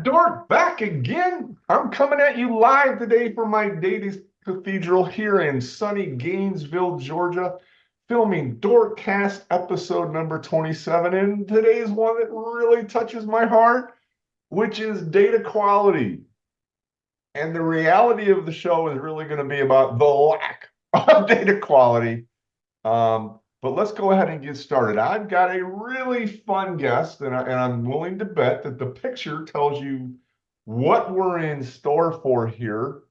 Dork back again. I'm coming at you live today from my Data Cathedral here in sunny Gainesville, Georgia, filming Dork Cast episode number 27. And today's one that really touches my heart, which is data quality. And the reality of the show is really going to be about the lack of data quality. But let's go ahead and get started. I've got a really fun guest, and I'm willing to bet that the picture tells you what we're in store for here.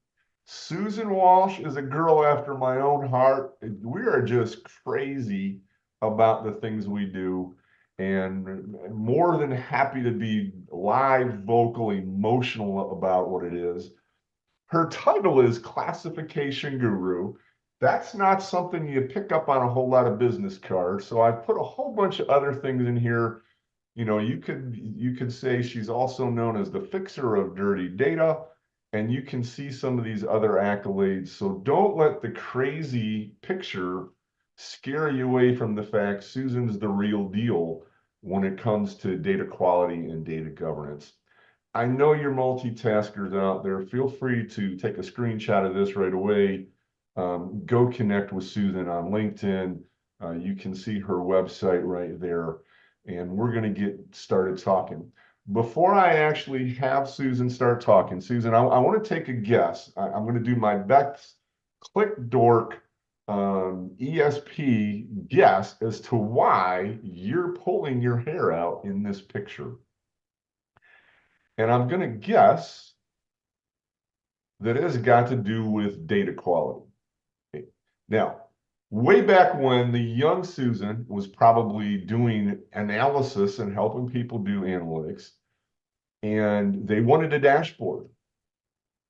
Susan Walsh is a girl after my own heart. We are just crazy about the things we do, and more than happy to be live, vocal, emotional about what it is. Her title is Classification Guru. That's not something you pick up on a whole lot of business cards. So I've put a whole bunch of other things in here. You know, you could say she's also known as the fixer of dirty data, and you can see some of these other accolades. So don't let the crazy picture scare you away from the fact Susan's the real deal when it comes to data quality and data governance. I know you're multitaskers out there. Feel free to take a screenshot of this right away. Go connect with Susan on LinkedIn. You can see her website right there. And we're going to get started talking. Before I actually have Susan start talking, Susan, I want to take a guess. I'm going to do my best click dork ESP guess as to why you're pulling your hair out in this picture. And I'm going to guess that it has got to do with data quality. Okay. Now, way back when the young Susan was probably doing analysis and helping people do analytics, and they wanted a dashboard,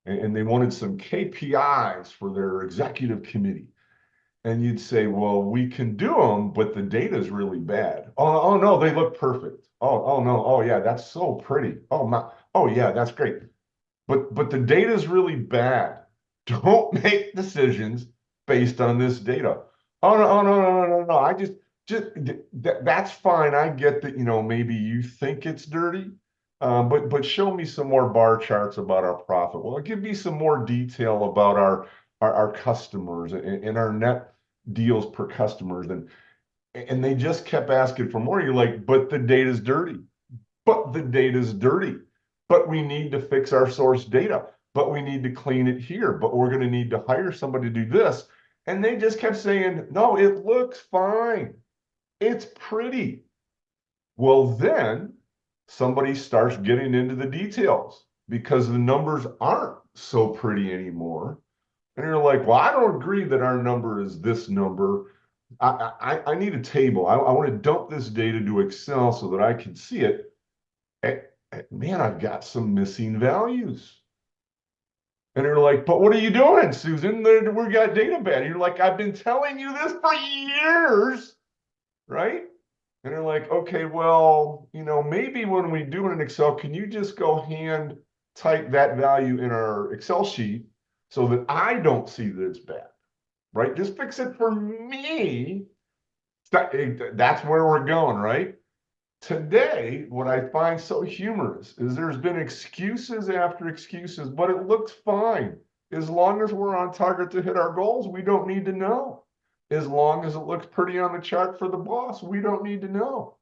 and they wanted some KPIs for their executive committee. And you'd say, well, we can do them, but the data is really bad. Oh no, they look perfect. Oh no, oh yeah, that's so pretty. Oh my, oh yeah, that's great. But the data is really bad. Don't make decisions based on this data. Oh no. I just that's fine. I get that, maybe you think it's dirty, but show me some more bar charts about our profit. Well, give me some more detail about our customers and our net deals per customers. And they just kept asking for more. You're like, but the data's dirty. But the data's dirty. But we need to fix our source data. But we need to clean it here. But we're going to need to hire somebody to do this. And they just kept saying, no, it looks fine. It's pretty. Well, then somebody starts getting into the details because the numbers aren't so pretty anymore. And you're like, well, I don't agree that our number is this number. I need a table. I want to dump this data to Excel so that I can see it. Man, I've got some missing values. And they're like, but what are you doing, Susan? We got data bad. And you're like, I've been telling you this for years, right? And they're like, okay, well, maybe when we do it in Excel, can you just go hand type that value in our Excel sheet so that I don't see that it's bad, right? Just fix it for me. That's where we're going, right? Today, what I find so humorous is there's been excuses after excuses, but it looks fine. As long as we're on target to hit our goals, we don't need to know. As long as it looks pretty on the chart for the boss, we don't need to know.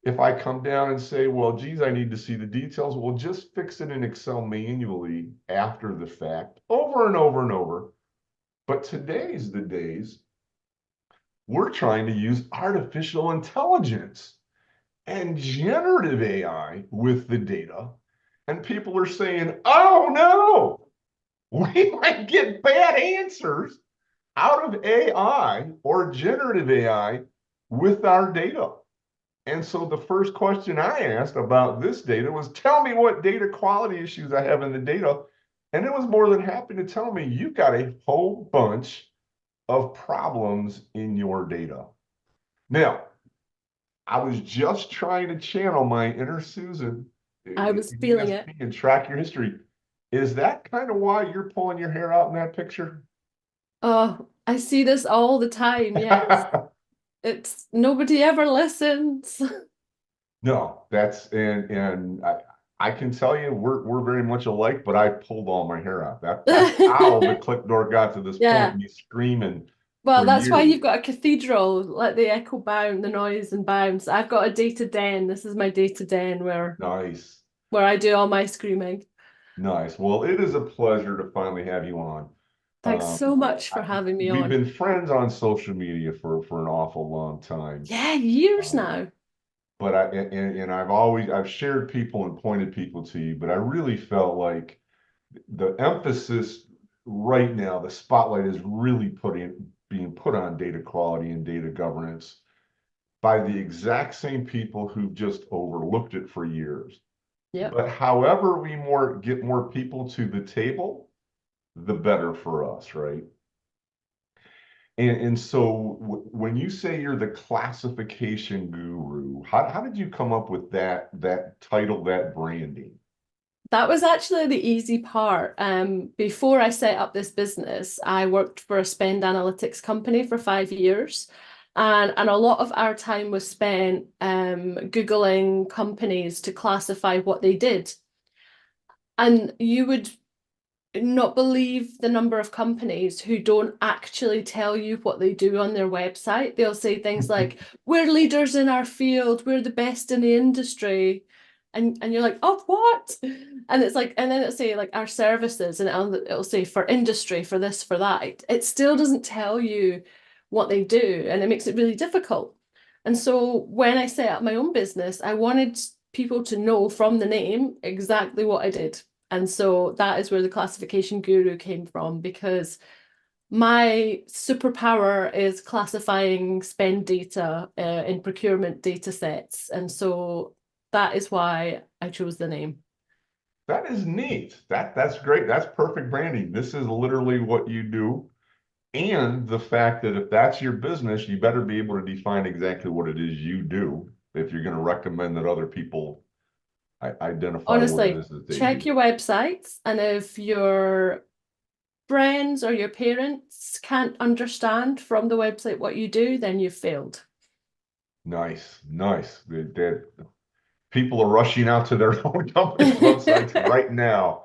If I come down and say, well, geez, I need to see the details, we'll just fix it in Excel manually after the fact, over and over and over. But today's the days we're trying to use artificial intelligence and generative AI with the data. And people are saying, oh no, we might get bad answers out of AI or generative AI with our data. And so the first question I asked about this data was, tell me what data quality issues I have in the data. And it was more than happy to tell me, you've got a whole bunch of problems in your data. Now, I was just trying to channel my inner Susan I in was feeling it. ESP and track your history. Is that kind of why you're pulling your hair out in that picture? Oh, I see this all the time. Yes. It's nobody ever listens. No, that's and I can tell you we're very much alike, but I pulled all my hair out. That's how the click door got to this point, Yeah. me screaming Well, for that's why years. you've got a cathedral, let the echo bound, the noise and bounce. I've got a data den. This is my data den Nice. where I do all my screaming. Nice. Well, it is a pleasure to finally have you on. Thanks so much I, for having me we've on. been friends on social media for an awful long time. Yeah, years Um, now. but and I've shared people and pointed people to you, but I really felt like the emphasis right now, the spotlight is really being put on data quality and data governance by the exact same people who've just overlooked it for years. Yep. But however we get more people to the table, the better for us, right? And so when you say you're the classification guru, how did you come up with that title, that branding? That was actually the easy part. Before I set up this business, I worked for a spend analytics company for 5 years. And a lot of our time was spent Googling companies to classify what they did. And you would not believe the number of companies who don't actually tell you what they do on their website. They'll say things like, we're leaders in our field, we're the best in the industry. And you're like, oh, what? And it's like, and then it'll say like our services, and it'll say for industry, for this, for that. It still doesn't tell you what they do, and it makes it really difficult. And so when I set up my own business, I wanted people to know from the name exactly what I did. And so that is where the classification guru came from, because my superpower is classifying spend data in procurement data sets. And so that is why I chose the name. That is neat. That's great. That's perfect branding. This is literally what you do. And the fact that if that's your business, you better be able to define exactly what it is you do if you're going to recommend that other people identify what it Honestly, is that they check do. your websites, and if your friends or your parents can't understand from the website what you do, then you've failed. Nice, nice. People are rushing out to their own company's websites right now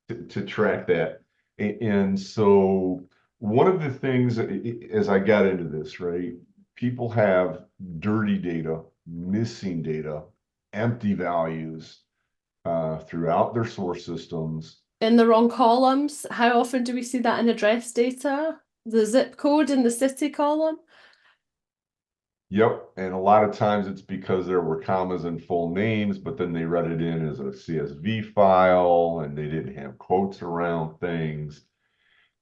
to track that. And so one of the things as I got into this, right, people have dirty data, missing data, empty values throughout their source systems. In the wrong columns. How often do we see that in address data? The zip code in the city column? Yep. And a lot of times it's because there were commas and full names, but then they read it in as a CSV file and they didn't have quotes around things.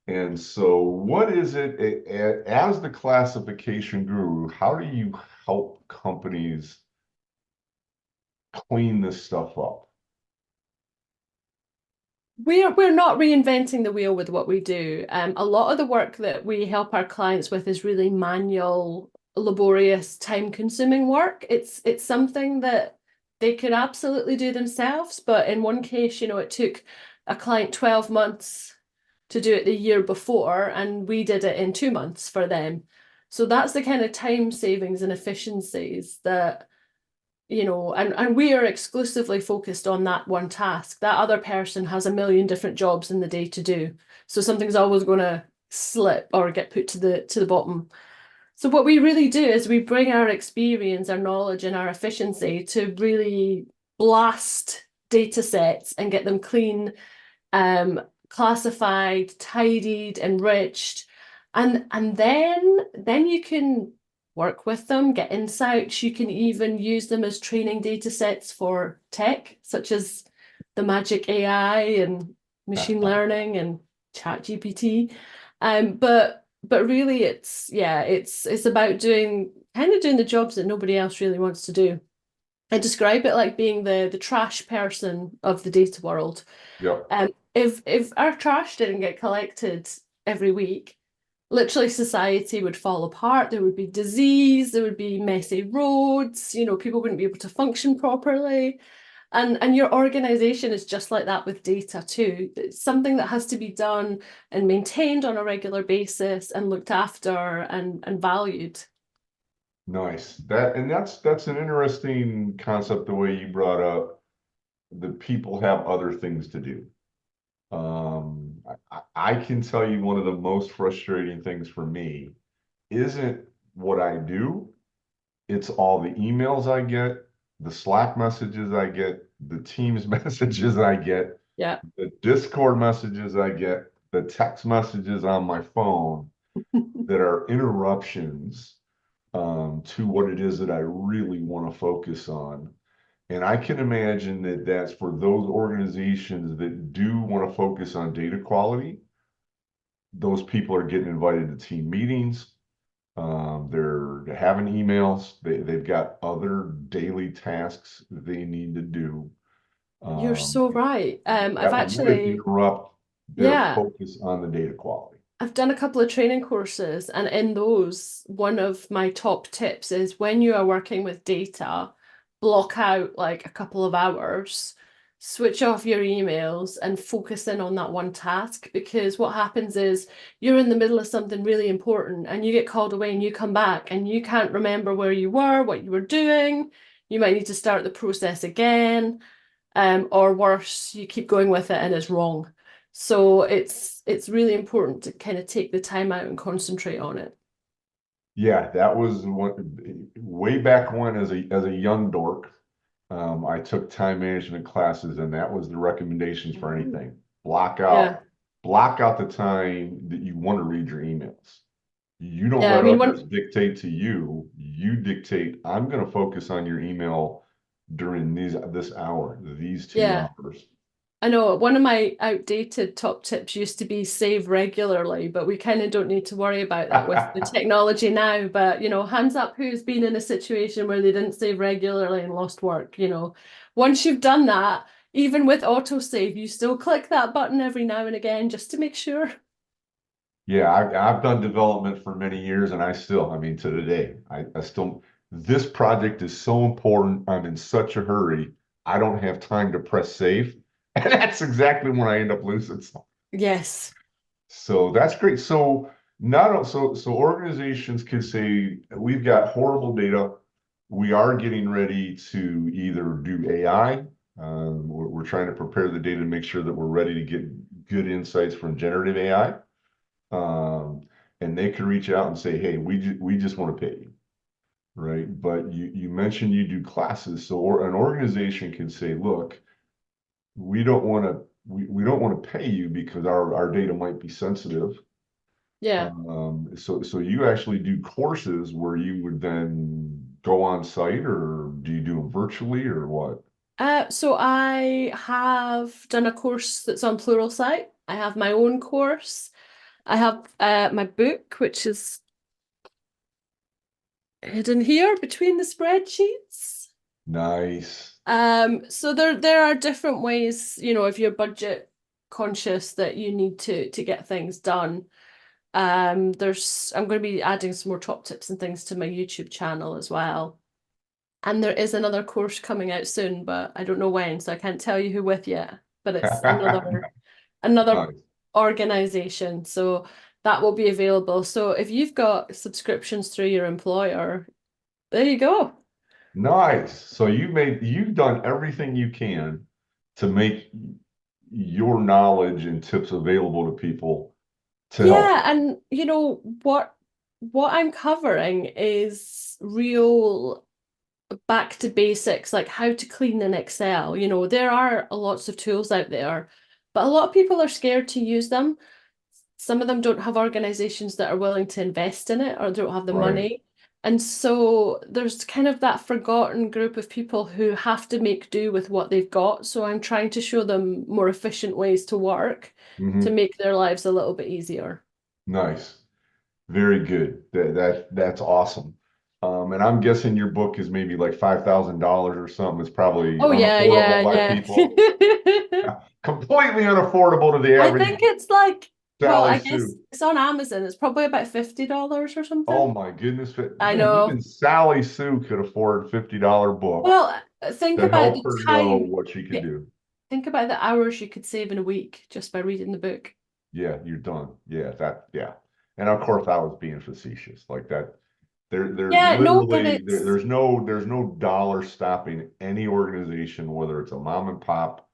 And so, what is it as the classification guru? How do you help companies clean this stuff up? We're not reinventing the wheel with what we do. A lot of the work that we help our clients with is really manual, laborious, time-consuming work. It's something that they could absolutely do themselves, but in one case, it took a client 12 months to do it the year before, and we did it in 2 months for them. So that's the kind of time savings and efficiencies that and we are exclusively focused on that one task. That other person has a million different jobs in the day to do. So something's always going to slip or get put to the bottom. So what we really do is we bring our experience, our knowledge, and our efficiency to really blast data sets and get them clean, classified, tidied, enriched, and then you can work with them, get insights. You can even use them as training data sets for tech, such as the magic AI and machine learning and chat GPT. But really it's about doing the jobs that nobody else really wants to do. I describe it like being the trash person of the data world. Yep. If our trash didn't get collected every week, literally society would fall apart. There would be disease, there would be messy roads, people wouldn't be able to function properly. And your organization is just like that with data too. It's something that has to be done and maintained on a regular basis and looked after and valued. Nice. That's an interesting concept the way you brought up the people have other things to do. I can tell you one of the most frustrating things for me isn't what I do. It's all the emails I get, the Slack messages I get, the Teams messages I get, Yeah. the Discord messages I get, the text messages on my phone that are interruptions to what it is that I really want to focus on. And I can imagine that that's for those organizations that do want to focus on data quality. Those people are getting invited to team meetings. They're having emails. They've got other daily tasks they need to do. You're so right. I've That would actually, interrupt their yeah, focus on the data quality. I've done a couple of training courses, and in those, one of my top tips is when you are working with data, block out like a couple of hours, switch off your emails, and focus in on that one task. Because what happens is you're in the middle of something really important, and you get called away, and you come back, and you can't remember where you were, what you were doing. You might need to start the process again, or worse, you keep going with it and it's wrong. So it's really important to kind of take the time out and concentrate on it. Yeah, that was what way back when as a young dork. I took time management classes, and that was the recommendations for Mhm. anything. Yeah. Block out the time that you want to read your emails. You don't Yeah. I let mean, others dictate to you. You dictate, I'm going to focus on your email during this hour, these two yeah. hours. I know one of my outdated top tips used to be save regularly, but we kind of don't need to worry about that with the technology now. But, hands up who's been in a situation where they didn't save regularly and lost work, Once you've done that, even with autosave, you still click that button every now and again just to make sure. Yeah, I've done development for many years, and I mean, to today, I still, this project is so important. I'm in such a hurry. I don't have time to press save. And that's exactly when I end up losing stuff. Yes. So that's great. So not so organizations can say we've got horrible data. We are getting ready to either do AI. We're trying to prepare the data to make sure that we're ready to get good insights from generative AI. And they could reach out and say, "Hey, we just want to pay you," right? But you mentioned you do classes, so an organization can say, "Look, we don't want to pay you because our data might be sensitive." Yeah. So you actually do courses where you would then go on site, or do you do them virtually, or what? So I have done a course that's on Pluralsight. I have my own course. I have my book, which is hidden here between the spreadsheets. Nice. So there are different ways, if you're budget conscious that you need to get things done. I'm going to be adding some more top tips and things to my YouTube channel as well. And there is another course coming out soon, but I don't know when, so I can't tell you who with yet. But it's another Nice. organization, so that will be available. So if you've got subscriptions through your employer, there you go. Nice. So you've done everything you can to make your knowledge and tips available to people to help. Yeah, and what I'm covering is real back to basics, like how to clean an Excel. There are lots of tools out there, but a lot of people are scared to use them. Some of them don't have organizations that are willing to invest in it or don't have the Right. money. And so there's kind of that forgotten group of people who have to make do with what they've got. So I'm trying to show them more efficient ways to work to Hmm. make their lives a little bit easier. Nice. Very good. That's awesome. And I'm guessing your book is maybe like $5,000 or something. It's probably Oh yeah, unaffordable yeah, by yeah. people. Completely unaffordable to the I average think it's like, well, Sally I guess Sue. it's on Amazon. It's probably about $50 or Oh something. my goodness. I Man, even know. Sally Sue could afford a $50 book Well, think to about help the her know time. what she can Yeah, do. think about the hours you could save in a week just by reading the book. Yeah, you're done. Yeah. And of course I was being facetious like that. There's Yeah, no, but literally it's there's no dollar stopping any organization, whether it's a mom and pop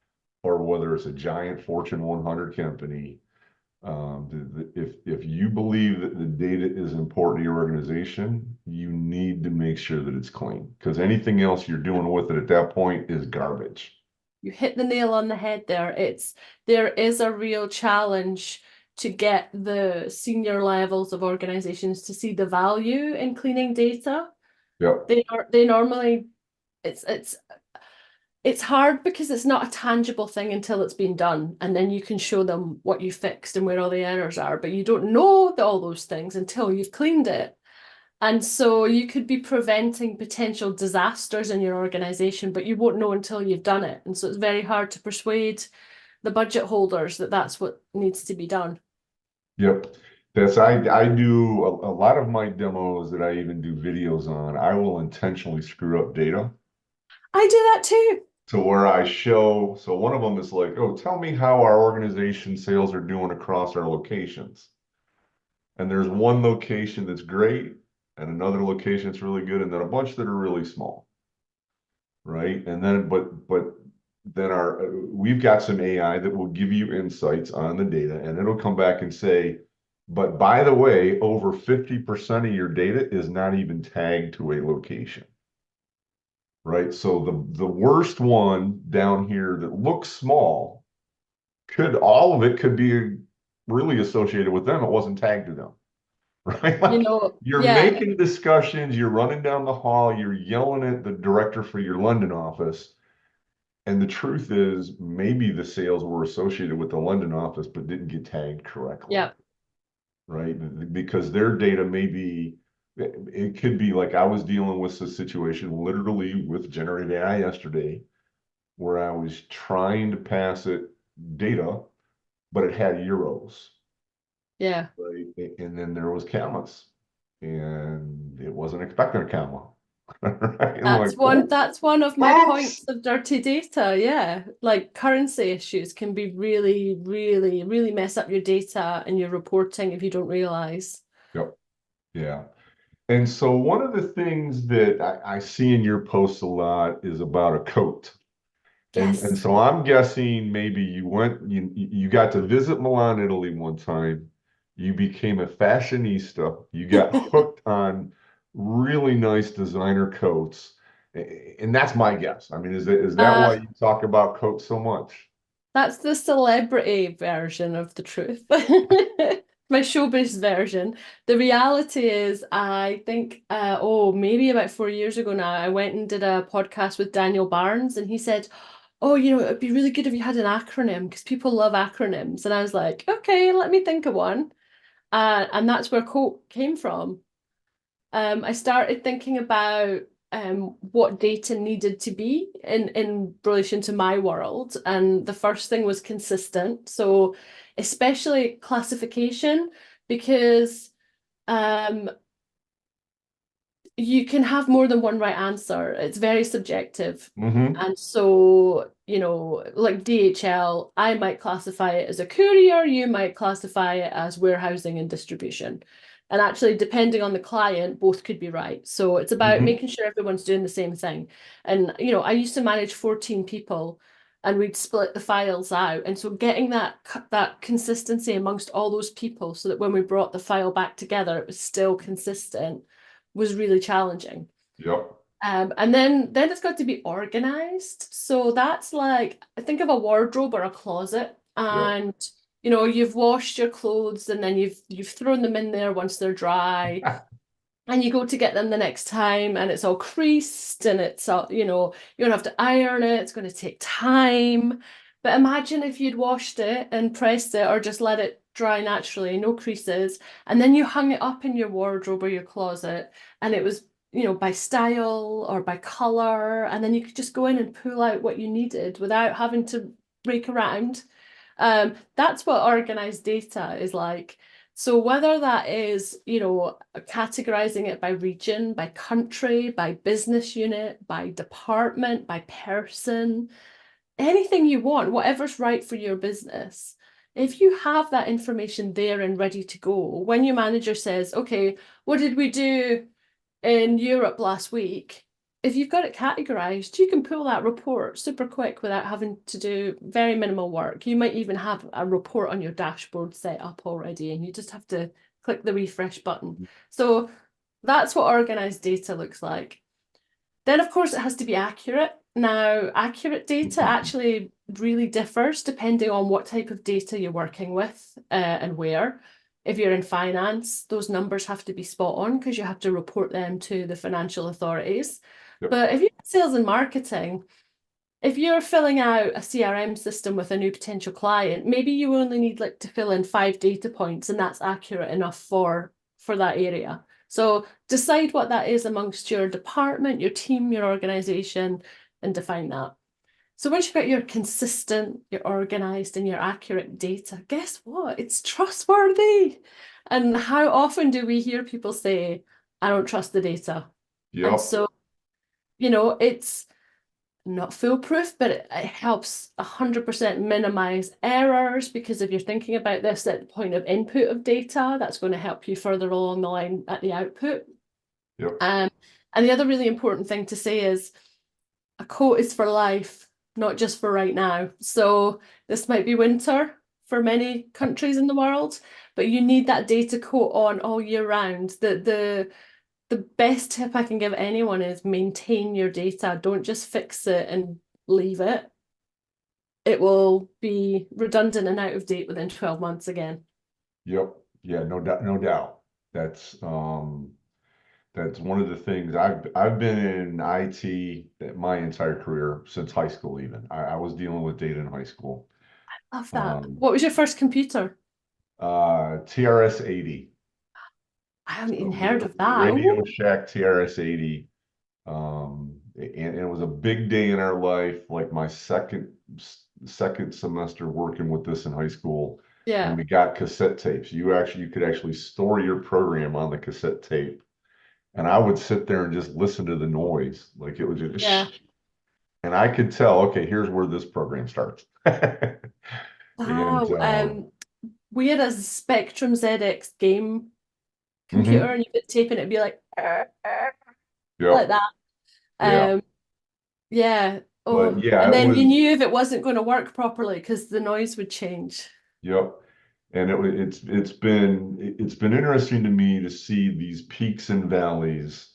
or whether it's a giant Fortune 100 company. If you believe that the data is important to your organization, you need to make sure that it's clean because anything else you're doing with it at that point is garbage. you hit the nail on the head there. There is a real challenge to get the senior levels of organizations to see the value in cleaning data. Yep. They normally it's it's hard because it's not a tangible thing until it's been done, and then you can show them what you fixed and where all the errors are, but you don't know all those things until you've cleaned it. And so you could be preventing potential disasters in your organization, but you won't know until you've done it. And so it's very hard to persuade the budget holders that that's what needs to be done. Yep. I do a lot of my demos that I even do videos on. I will intentionally screw up data I do that too. to where I show. So one of them is like, oh, tell me how our organization sales are doing across our locations. And there's one location that's great and another location that's really good, and then a bunch that are really small. Right. And then, but then we've got some AI that will give you insights on the data and it'll come back and say, but by the way, over 50% of your data is not even tagged to a location. Right. So the worst one down here that looks small all of it could be really associated with them. It wasn't tagged to them. Right? You Like know, you're yeah, making discussions, you're running down the hall, you're yelling at the director for your London office. And the truth is, maybe the sales were associated with the London office, but didn't get tagged correctly, yeah. right? Because their data may be, it could be like I was dealing with a situation literally with generative AI yesterday, where I was trying to pass it data, but it had euros, Yeah. right? And then there was commas, and it wasn't expecting a comma. Right? I'm like, That's one of my what? points of dirty data. Yeah. Like currency issues can be really, really, really mess up your data and your reporting if you don't realize. Yep. Yeah. And so one of the things that I see in your posts a lot is about a coat. And Yes. so I'm guessing maybe you got to visit Milan, Italy one time. You became a fashionista. You got hooked on really nice designer coats. And that's my guess. I mean, is that why Uh, you talk about coats so much? that's the celebrity version of the truth. My showbiz version. The reality is, I think, maybe about 4 years ago now, I went and did a podcast with Daniel Barnes, and he said, oh, it'd be really good if you had an acronym because people love acronyms. And I was like, okay, let me think of one. And that's where COPE came from. I started thinking about what data needed to be in relation to my world. And the first thing was consistent. So especially classification, because um, you can have more than one right answer. It's very subjective. Mm-hmm. And so, like DHL, I might classify it as a courier, you might classify it as warehousing and distribution. And actually, depending on the client, both could be right. So it's about Mm-hmm. making sure everyone's doing the same thing. And, I used to manage 14 people and we'd split the files out. And so getting that consistency amongst all those people so that when we brought the file back together, it was still consistent was really challenging. Yep. And then it's got to be organized. So that's like, think of a wardrobe or a closet, Yep. and you've washed your clothes and then you've thrown them in there once they're dry, and you go to get them the next time and it's all creased and it's all, you don't have to iron it, it's going to take time. But imagine if you'd washed it and pressed it or just let it dry naturally, no creases, and then you hung it up in your wardrobe or your closet and it was, by style or by color, and then you could just go in and pull out what you needed without having to rake around. That's what organized data is like. So whether that is, categorizing it by region, by country, by business unit, by department, by person, anything you want, whatever's right for your business. If you have that information there and ready to go, when your manager says, okay, what did we do in Europe last week, if you've got it categorized, you can pull that report super quick without having to do very minimal work. You might even have a report on your dashboard set up already, and you just have to click the refresh button. So that's what organized data looks like. Then, of course, it has to be accurate. Now, accurate data actually really differs depending on what type of data you're working with and where. If you're in finance, those numbers have to be spot on because you have to report them to the financial authorities. Yep. But if you're in sales and marketing, if you're filling out a CRM system with a new potential client, maybe you only need like to fill in 5 data points, and that's accurate enough for that area. So decide what that is amongst your department, your team, your organization, and define that. So once you've got your consistent, your organized, and your accurate data, guess what? It's trustworthy. And how often do we hear people say, I don't trust the data? Yep. And so, it's not foolproof, but it helps 100% minimize errors, because if you're thinking about this at the point of input of data, that's going to help you further along the line at the output. Yep. And the other really important thing to say is a quote is for life, not just for right now. So this might be winter for many countries in the world, but you need that data quote on all year round. The best tip I can give anyone is maintain your data. Don't just fix it and leave it. It will be redundant and out of date within 12 months again. Yep. Yeah, no doubt, no doubt. That's one of the things I've been in IT my entire career since high school even. I was dealing with data in high school. Love that. What was your first computer? TRS 80. I haven't even So heard of that. Radio Ooh. Shack TRS 80. And it was a big day in our life, like my second semester working with this in high school. Yeah. And we got cassette tapes. You could actually store your program on the cassette tape. And I would sit there and just listen to the noise. Like it was just, Yeah. and I could tell, okay, here's where this program starts. And Wow. We had a Spectrum ZX game computer, mhm, and you could tape and it'd be like yep, like that. yeah. Um, yeah. But Oh, yeah, and it then you was, knew if it wasn't going to work properly because the noise would change. yep. And it's been interesting to me to see these peaks and valleys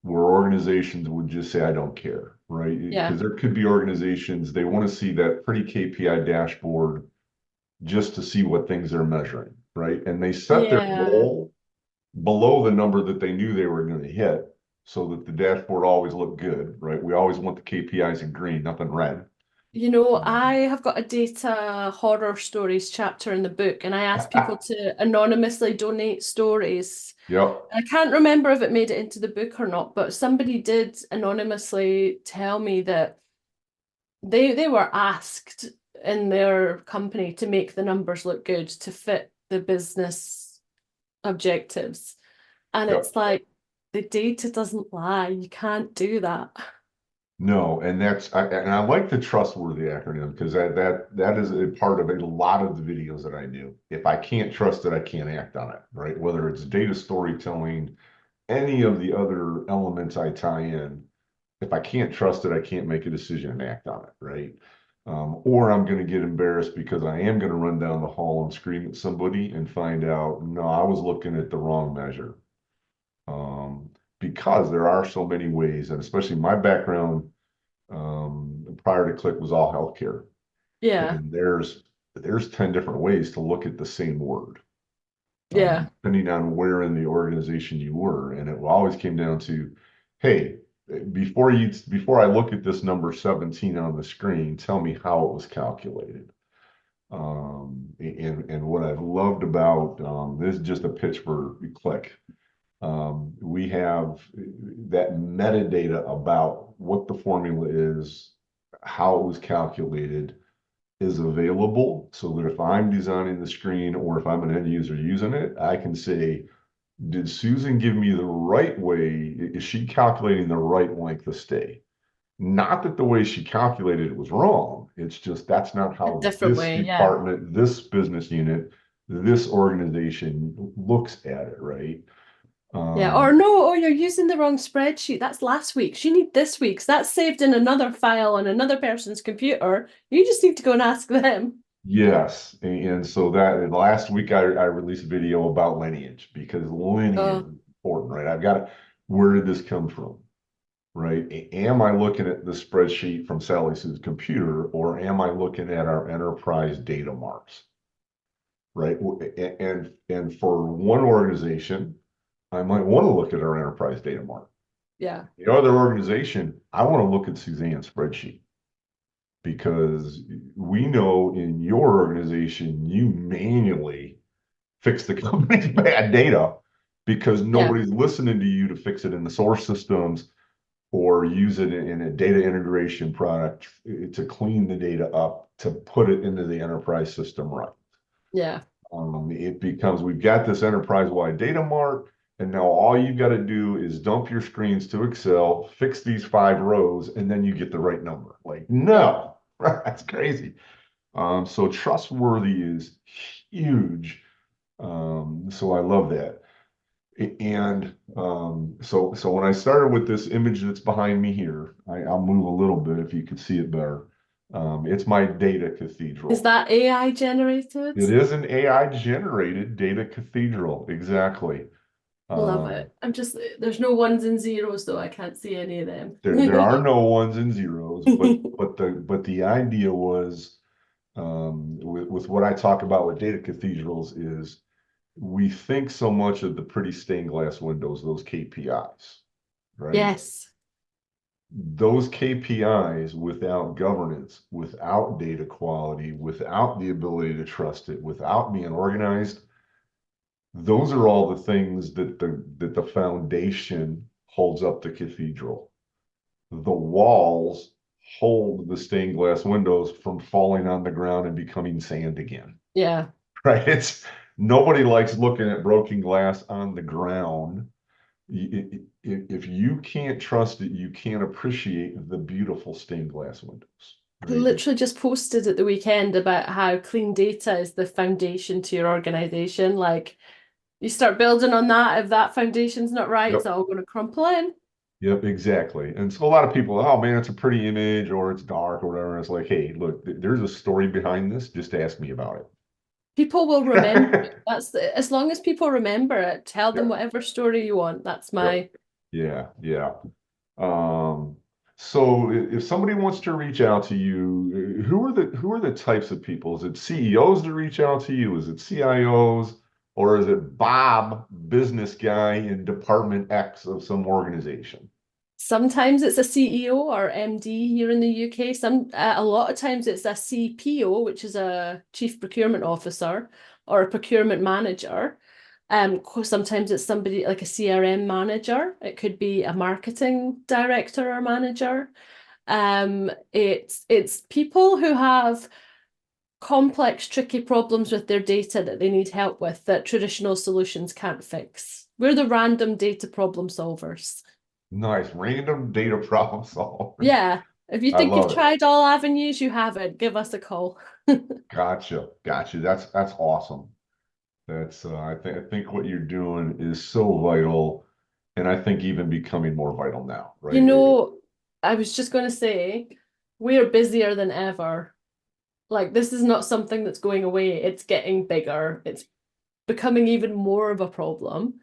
where organizations would just say, I don't care, right? Yeah. Because there could be organizations, they want to see that pretty KPI dashboard just to see what things they're measuring, right? And they set their Yeah. goal below the number that they knew they were going to hit so that the dashboard always looked good, right? We always want the KPIs in green, nothing red. I have got a data horror stories chapter in the book, and I asked people to anonymously donate stories. Yep, I can't remember if it made it into the book or not, but somebody did anonymously tell me that they were asked in their company to make the numbers look good to fit the business objectives. And yep. it's like the data doesn't lie. You can't do that. No, and I like the trustworthy acronym because that is a part of a lot of the videos that I do. If I can't trust it, I can't act on it, right? Whether it's data storytelling, any of the other elements I tie in, if I can't trust it, I can't make a decision and act on it, right? Or I'm going to get embarrassed because I am going to run down the hall and scream at somebody and find out, no, I was looking at the wrong measure. Um, because there are so many ways, and especially my background prior to Click was all healthcare, Yeah, and there's 10 different ways to look at the same word, yeah. depending on where in the organization you were, and it always came down to, hey, before I look at this number 17 on the screen, tell me how it was calculated. And what I've loved about this is just a pitch for Click. We have that metadata about what the formula is, how it was calculated is available so that if I'm designing the screen or if I'm an end user using it, I can say, did Susan give me the right way? Is she calculating the right length of stay? Not that the way she calculated it was wrong. It's just that's not A how different this way, yeah. department, this business unit, this organization looks at it, right? Yeah, Um, or no, oh, you're using the wrong spreadsheet. That's last week's. You need this week's. That's saved in another file on another person's computer. You just need to go and ask them. yes, and so that last week I released a video about lineage because lineage Oh, is important, right? I've got to, where did this come from, right? Am I looking at the spreadsheet from Sally Sue's computer, or am I looking at our enterprise data marks, right? And for one organization, I might want to look at our enterprise data mark. yeah, The other organization, I want to look at Suzanne's spreadsheet because we know in your organization you manually fix the company's bad data because yeah, nobody's listening to you to fix it in the source systems or use it in a data integration product to clean the data up to put it into the enterprise system right. yeah, It becomes we've got this enterprise-wide data mart, and now all you've got to do is dump your screens to Excel, fix these 5 rows, and then you get the right number. Like, yeah. no, that's crazy. So trustworthy is huge. So I love that. And so when I started with this image that's behind me here, I'll move a little bit if you could see it better. It's my data Is cathedral. that AI generated? It is an AI generated data cathedral, exactly. Love Um, it. I'm just, there's no ones and zeros though. I can't see any of them. there are no ones and zeros, but the idea was with what I talk about with data cathedrals is we think so much of the pretty stained glass windows, those KPIs, right? Yes. Those KPIs without governance, without data quality, without the ability to trust it, without being organized, those are all the things that the foundation holds up the cathedral. The walls hold the stained glass windows from falling on the ground and becoming sand again. Yeah. Right? It's nobody likes looking at broken glass on the ground. If you can't trust it, you can't appreciate the beautiful stained glass windows. I Right? literally just posted at the weekend about how clean data is the foundation to your organization. Like, you start building on that, if that foundation's not right, it's Yep. all going to crumple in. Yep, exactly. And so a lot of people, oh man, it's a pretty image or it's dark or whatever. And it's like, hey, look, there's a story behind this. Just ask me about People will remember it. it. As long as people remember it, tell them Yep, whatever story you want. That's yep, my yeah, yeah. Um, so if somebody wants to reach out to you, who are the types of people? Is it CEOs that reach out to you? Is it CIOs? Or is it Bob, business guy in Department X of some organization? Sometimes it's a CEO or MD here in the UK. A lot of times it's a CPO, which is a Chief Procurement Officer or a procurement manager. Sometimes it's somebody like a CRM manager. It could be a marketing director or manager. It's people who have complex, tricky problems with their data that they need help with that traditional solutions can't fix. We're the random data problem solvers. Nice, random data problem solvers. Yeah. If you I think you've love it. tried all avenues, you haven't. Give us a call. Gotcha, gotcha. That's awesome. That's I think what you're doing is so vital, and I think even becoming more vital now, You right? know, I was just going to say, we're busier than ever. Like, this is not something that's going away. It's getting bigger. It's becoming even more of a problem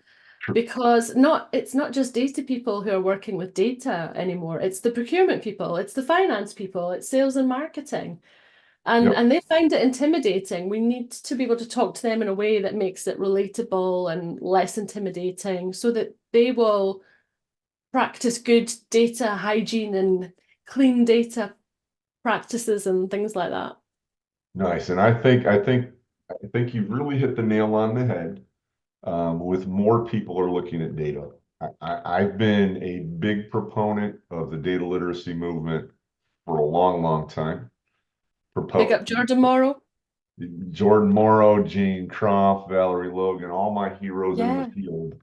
because it's not just data people who are working with data anymore. It's the procurement people, it's the finance people, it's sales and marketing. Yep. And they find it intimidating. We need to be able to talk to them in a way that makes it relatable and less intimidating so that they will practice good data hygiene and clean data practices and things like that. Nice. And I think you've really hit the nail on the head. With more people are looking at data. I've been a big proponent of the data literacy movement for a long, long time. Big up Jordan Morrow. Jordan Morrow, Jane Croft, Valerie Logan, all my heroes in the Yeah. field.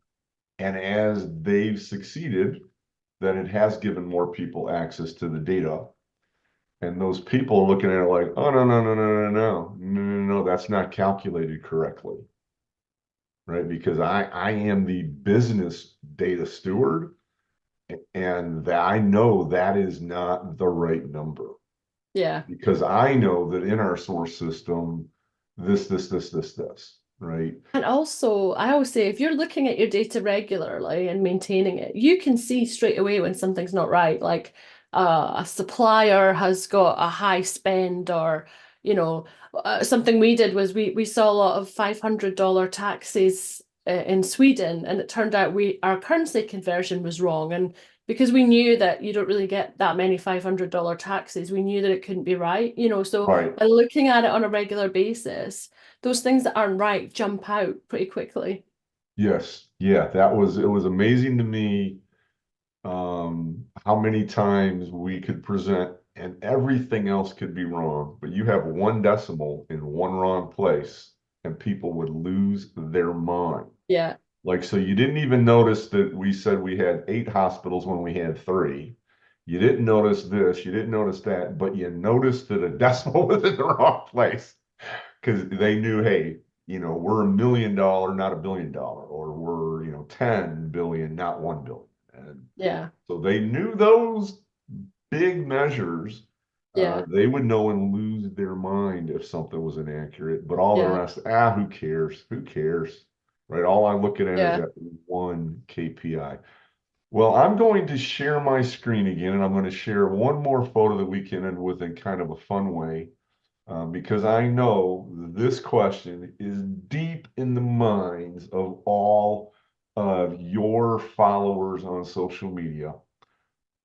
And as they've succeeded, then it has given more people access to the data. And those people are looking at it like, oh, no, no, no, no, no, no, no, no, no, that's not calculated correctly. right? Because I am the business data steward, and that I know that is not the right number, Yeah. because I know that in our source system, this, right? And also, I always say if you're looking at your data regularly and maintaining it, you can see straight away when something's not right. Like a supplier has got a high spend, or something we did was we saw a lot of $500 taxes in Sweden, and it turned out our currency conversion was wrong. And because we knew that you don't really get that many $500 taxes, we knew that it couldn't be right. So Right. by looking at it on a regular basis, those things that aren't right jump out pretty quickly. Yes. Yeah. It was amazing to me, how many times we could present and everything else could be wrong, but you have one decimal in one wrong place and people would lose their mind. Yeah. Like, so you didn't even notice that we said we had 8 hospitals when we had 3. You didn't notice this, you didn't notice that, but you noticed that a decimal was in the wrong place because they knew, hey, we're $1 million, not $1 billion, or we're, 10 billion, not 1 billion. And Yeah. so they knew those big measures. Yeah. They would know and lose their mind if something was inaccurate, but all the Yeah. rest, who cares? Who cares? Right? All I'm looking at is Yeah. that one KPI. Well, I'm going to share my screen again, and I'm going to share one more photo that we can end with in kind of a fun way, because I know this question is deep in the minds of all of your followers on social media.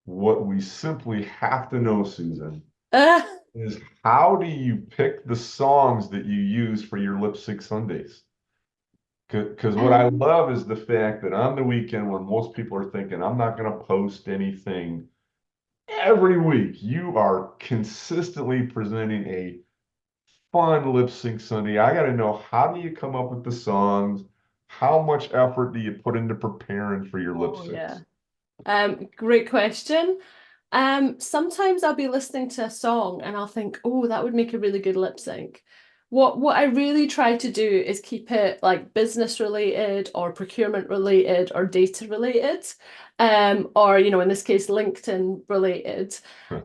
What we simply have to know, Susan, Uh, is how do you pick the songs that you use for your lip sync Sundays? Because what I um, love is the fact that on the weekend, when most people are thinking, I'm not going to post anything every week, you are consistently presenting a fun lip sync Sunday. I got to know, how do you come up with the songs? How much effort do you put into preparing for your lip oh yeah. syncs? Great question. Sometimes I'll be listening to a song and I'll think, oh, that would make a really good lip sync. What I really try to do is keep it like business related or procurement related or data related, or in this case, LinkedIn related.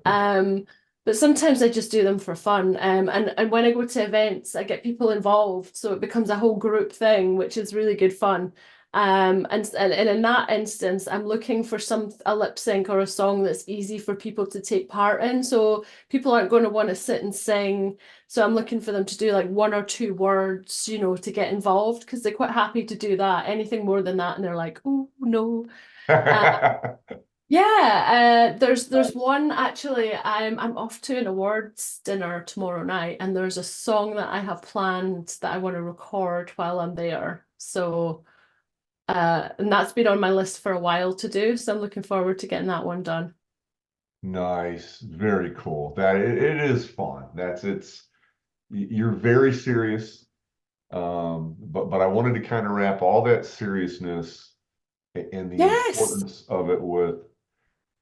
Um, but sometimes I just do them for fun. And when I go to events, I get people involved, so it becomes a whole group thing, which is really good fun. And in that instance, I'm looking for a lip sync or a song that's easy for people to take part in. So people aren't going to want to sit and sing. So I'm looking for them to do like 1 or 2 words, to get involved, because they're quite happy to do that. Anything more than that, and they're like, oh no. Uh, yeah, there's one actually. I'm off to an awards dinner tomorrow night, and there's a song that I have planned that I want to record while I'm there. So. And that's been on my list for a while to do, so I'm looking forward to getting that one done. Nice, very cool. It is fun. You're very serious, but I wanted to kind of wrap all that seriousness and the Yes. importance of it with,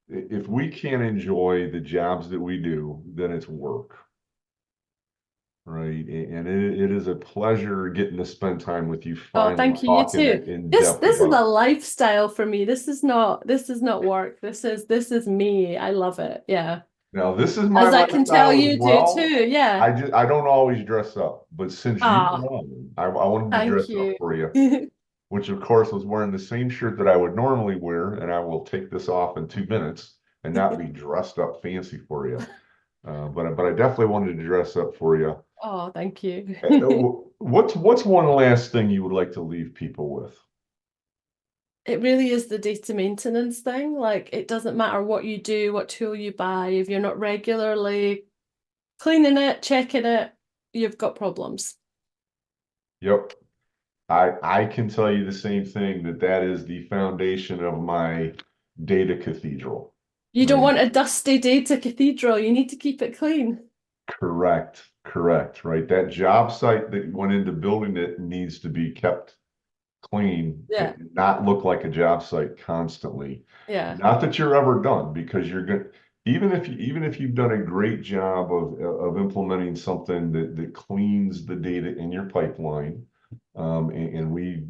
if we can't enjoy the jobs that we do, then it's work, right? And it is a pleasure getting to spend time with you Oh, finally thank you. You talking too. in This depth this is a about. lifestyle for me. This is not work. This is me. I love it. Yeah. Now, this is my As I can tell lifestyle as you do well. too. Yeah. I don't always dress up, but since you Ah, know, I wanted to thank dress up you. for you, which of course was wearing the same shirt that I would normally wear, and I will take this off in 2 minutes and not be dressed up fancy for you. But I definitely wanted to dress up for you. Oh, thank you. What's one last thing you would like to leave people with? It really is the data maintenance thing. Like, it doesn't matter what you do, what tool you buy, if you're not regularly cleaning it, checking it, you've got problems. Yep. I can tell you the same thing, that is the foundation of my data cathedral. You don't Right. want a dusty data cathedral. You need to keep it clean. Correct. Right. That job site that went into building it needs to be kept clean Yeah, and not look like a job site constantly. yeah, Not that you're ever done, because you're going to, even if you've done a great job of implementing something that cleans the data in your pipeline, and we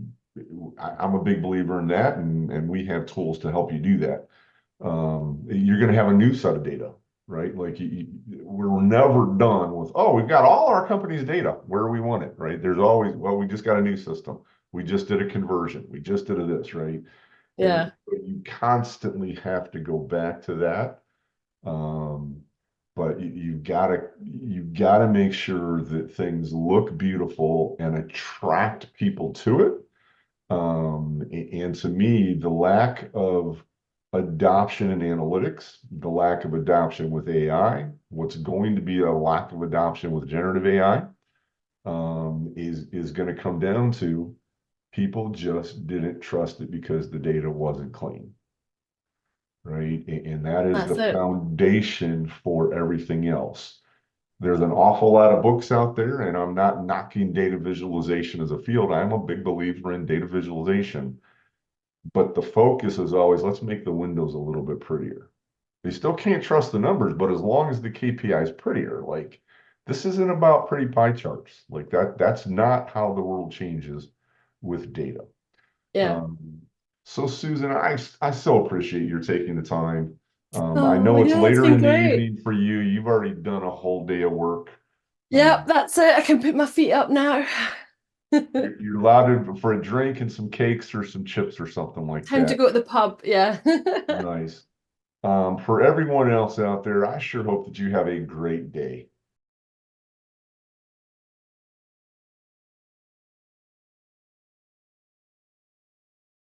I'm a big believer in that, and we have tools to help you do that. You're going to have a new set of data, right? Like we're never done with, oh, we've got all our company's data where we want it, right? There's always, well, we just got a new system. We just did a conversion. We just did a this, right? And Yeah, you constantly have to go back to that. Um, but you gotta make sure that things look beautiful and attract people to it. And to me, the lack of adoption in analytics, the lack of adoption with AI, what's going to be a lack of adoption with generative AI, is going to come down to people just didn't trust it because the data wasn't clean, right? And that is the that's it. foundation for everything else. There's an awful lot of books out there, and I'm not knocking data visualization as a field. I'm a big believer in data visualization, but the focus is always let's make the windows a little bit prettier. They still can't trust the numbers, but as long as the KPI is prettier, like this isn't about pretty pie charts. Like that's not how the world changes with data. Yeah. Um, so Susan, I so appreciate your taking the time. I Oh, know it's yeah, it's later been in the great. evening for you. You've already done a whole day of work. Yep, Um, that's it. I can put my feet up now. you're allowed for a drink and some cakes or some chips or something like Time to that. go to the pub. Yeah. Nice. For everyone else out there, I sure hope that you have a great day.